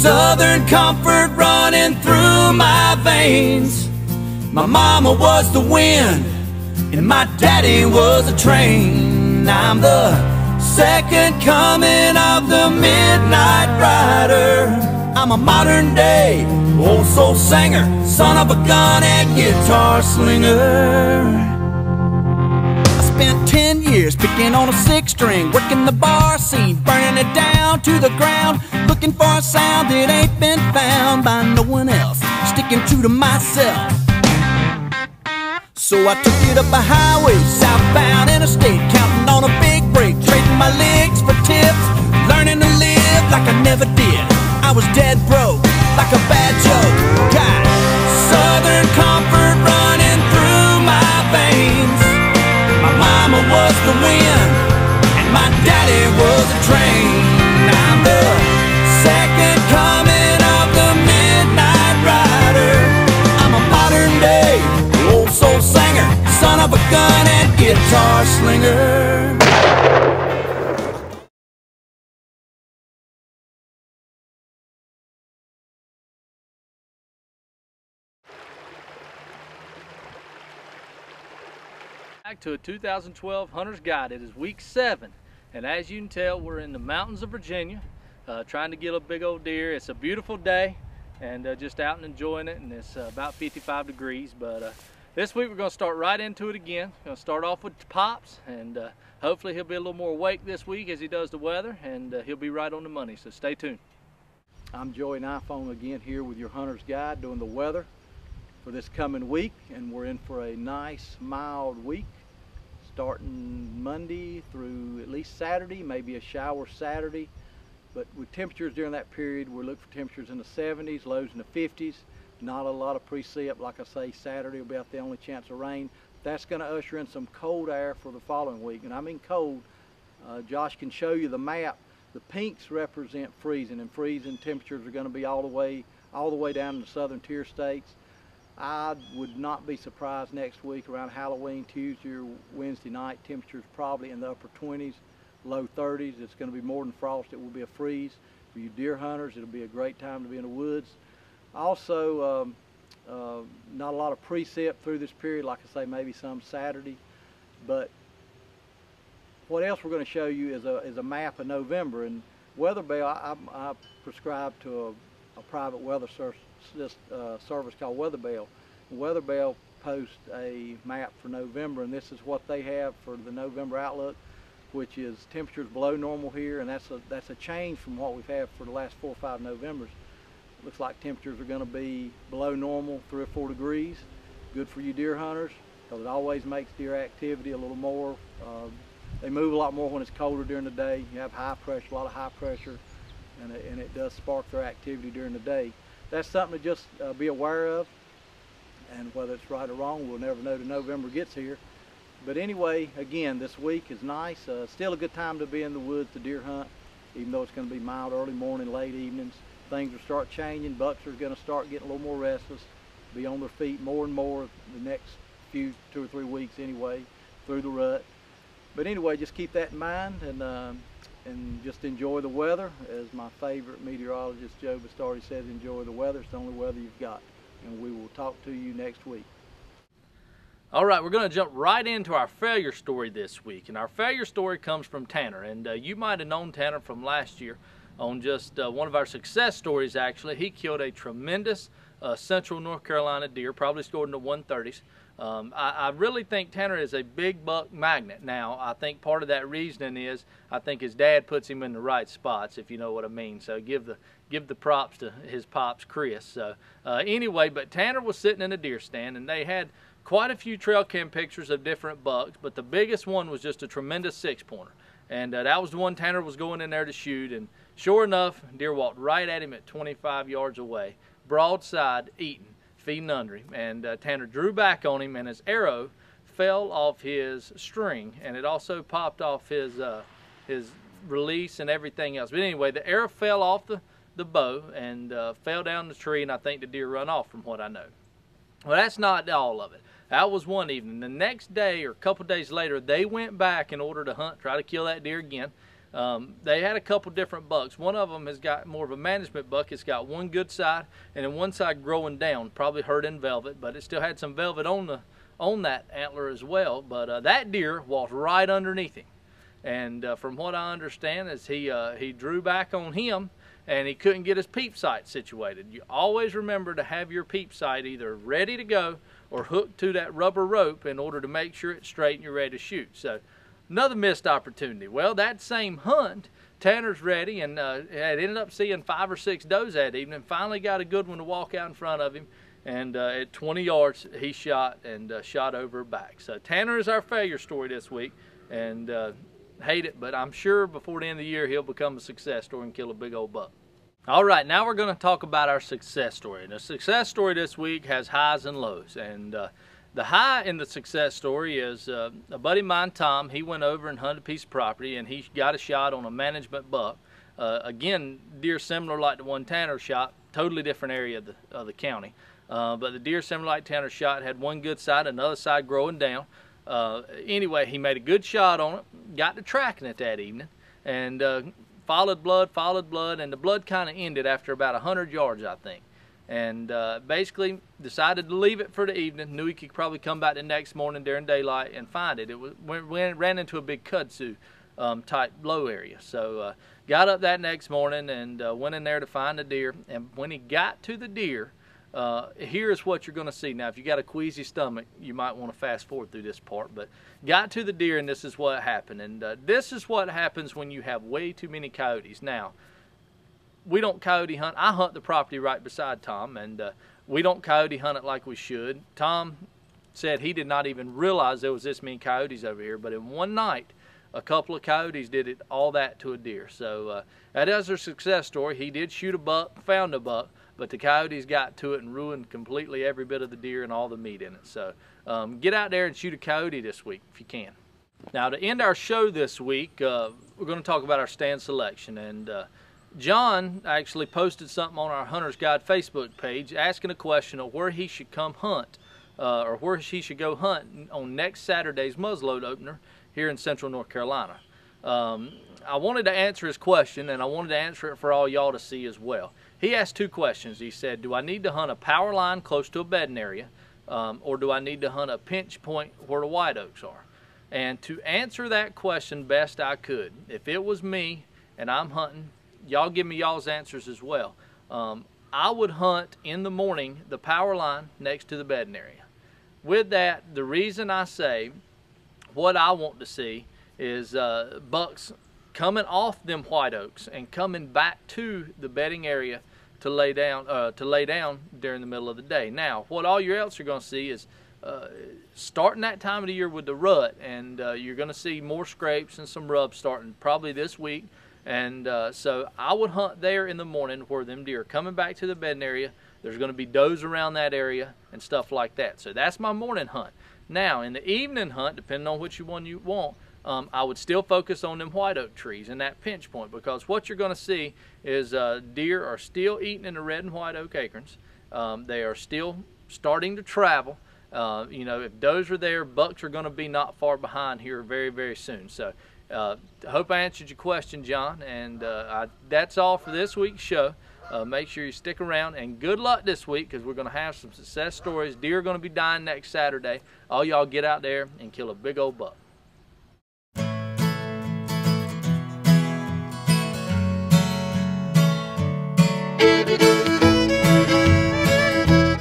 Southern comfort running through my veins. My mama was the wind and my daddy was a train. I'm the second coming of the midnight rider. I'm a modern day old soul singer, son of a gun and guitar slinger. I spent 10 years picking on a 6-string, working the bar scene, burning it down to the ground, looking for a sound that ain't been found by no one else, sticking true to myself. So I took it up a highway, southbound interstate, counting on a big break, trading my legs for tips, learning to live like I never did. I was dead broke, like a bad joke. Got Southern comfort running through my veins. My mama was the wind and my daddy was a train. I'm the second coming of the midnight rider. I'm a modern day old soul singer, son of a gun and guitar slinger. Back to a 2012 Hunter's Guide. It is week 7, and as you can tell, we're in the mountains of Virginia, trying to get a big old deer. It's a beautiful day, and just out and enjoying it, and it's about 55 degrees. But this week we're going to start right into it again. Going to start off with Pops, and hopefully he'll be a little more awake this week as he does the weather, and he'll be right on the money. So stay tuned. I'm Joey Nifong again here with your Hunter's Guide, doing the weather for this coming week, and we're in for a nice mild week, starting Monday through at least Saturday, maybe a shower Saturday. But with temperatures during that period, we're looking for temperatures in the 70s, lows in the 50s. Not a lot of precip. Like I say, Saturday will be about the only chance of rain. That's going to usher in some cold air for the following week. And I mean cold. Josh can show you the map. The pinks represent freezing, and freezing temperatures are going to be all the way down in the southern tier states. I would not be surprised next week around Halloween, Tuesday or Wednesday night, temperatures probably in the upper 20s, low 30s. It's going to be more than frost. It will be a freeze. For you deer hunters, it'll be a great time to be in the woods. Also, not a lot of precip through this period, like I say, maybe some Saturday. But what else we're going to show you is a map of November. And Weatherbell, I prescribe to a private weather service called Weatherbell. Weatherbell posts a map for November, and this is what they have for the November outlook, which is temperatures below normal here, and that's a change from what we've had for the last 4 or 5 Novembers. It looks like temperatures are going to be below normal, 3 or 4 degrees. Good for you deer hunters, because it always makes deer activity a little more. They move a lot more when it's colder during the day. You have high pressure, a lot of high pressure, and it does spark their activity during the day. That's something to just be aware of, and whether it's right or wrong, we'll never know till November gets here. But anyway, again, this week is nice. Still a good time to be in the woods to deer hunt, even though it's going to be mild early morning, late evenings. Things will start changing. Bucks are going to start getting a little more restless, be on their feet more and more the next 2 or 3 weeks anyway, through the rut. But anyway, just keep that in mind, and just enjoy the weather. As my favorite meteorologist Joe Bastardi says, enjoy the weather. It's the only weather you've got. And we will talk to you next week. All right, we're going to jump right into our failure story this week. And our failure story comes from Tanner. And you might have known Tanner from last year on just one of our success stories, actually. He killed a tremendous central North Carolina deer, probably scored in the 130s. I really think Tanner is a big buck magnet. Now, I think part of that reasoning is I think his dad puts him in the right spots, if you know what I mean. So give the props to his pops, Chris. So anyway, but Tanner was sitting in a deer stand, and they had quite a few trail cam pictures of different bucks, but the biggest one was just a tremendous 6-pointer. And that was the one Tanner was going in there to shoot, and sure enough, deer walked right at him at 25 yards away, broadside, eating, feeding under him. And Tanner drew back on him, and his arrow fell off his string, and it also popped off his release and everything else. But anyway, the arrow fell off the bow and fell down the tree, and I think the deer run off from what I know. Well, that's not all of it. That was one evening. The next day or a couple days later, they went back in order to hunt, try to kill that deer again. They had a couple different bucks. One of them has got more of a management buck. It's got one good side and then one side growing down, probably hurt in velvet, but it still had some velvet on that antler as well. But that deer walked right underneath him, and from what I understand is he drew back on him, and he couldn't get his peep sight situated. You always remember to have your peep sight either ready to go or hooked to that rubber rope in order to make sure it's straight and you're ready to shoot. So another missed opportunity. Well, that same hunt, Tanner's ready and had ended up seeing 5 or 6 does that evening. Finally got a good one to walk out in front of him, and at 20 yards he shot and shot over her back. So Tanner is our failure story this week, and hate it, but I'm sure before the end of the year he'll become a success story and kill a big old buck. All right, now we're going to talk about our success story. And the success story this week has highs and lows. And the high in the success story is a buddy of mine, Tom. He went over and hunted a piece of property, and he got a shot on a management buck. Again, deer similar like the one Tanner shot, totally different area of the county. But the deer similar like Tanner shot had one good side, another side growing down. Anyway, he made a good shot on it, got to tracking it that evening, and followed blood, and the blood kind of ended after about 100 yards, I think. And basically decided to leave it for the evening. Knew he could probably come back the next morning during daylight and find it. It ran into a big kudzu type low area. So got up that next morning and went in there to find the deer. And when he got to the deer, here's what you're going to see. Now, if you got a queasy stomach, you might want to fast forward through this part, but got to the deer, and this is what happened. And this is what happens when you have way too many coyotes. Now, we don't coyote hunt. I hunt the property right beside Tom, and we don't coyote hunt it like we should. Tom said he did not even realize there was this many coyotes over here, but in one night, a couple of coyotes did it, all that to a deer. So that is our success story. He did shoot a buck, found a buck, but the coyotes got to it and ruined completely every bit of the deer and all the meat in it. So get out there and shoot a coyote this week if you can. Now, to end our show this week, we're going to talk about our stand selection. And John actually posted something on our Hunter's Guide Facebook page asking a question of where he should come hunt or where he should go hunt on next Saturday's muzzleload opener here in Central North Carolina. I wanted to answer his question, and I wanted to answer it for all y'all to see as well. He asked 2 questions. He said, do I need to hunt a power line close to a bedding area, or do I need to hunt a pinch point where the white oaks are? And to answer that question best I could, if it was me and I'm hunting, y'all give me y'all's answers as well. I would hunt in the morning the power line next to the bedding area. With that, the reason I say what I want to see is bucks coming off them white oaks and coming back to the bedding area to lay down during the middle of the day. Now, what all you else are going to see is starting that time of the year with the rut, and you're going to see more scrapes and some rubs starting probably this week. And so I would hunt there in the morning where them deer are coming back to the bedding area. There's going to be does around that area and stuff like that. So that's my morning hunt. Now, in the evening hunt, depending on which one you want, I would still focus on them white oak trees and that pinch point, because what you're going to see is deer are still eating in the red and white oak acorns. They are still starting to travel. You know, if does are there, bucks are going to be not far behind here very, very soon. So I hope I answered your question, John, and that's all for this week's show. Make sure you stick around, and good luck this week, because we're going to have some success stories. Deer are going to be dying next Saturday. All y'all get out there and kill a big old buck.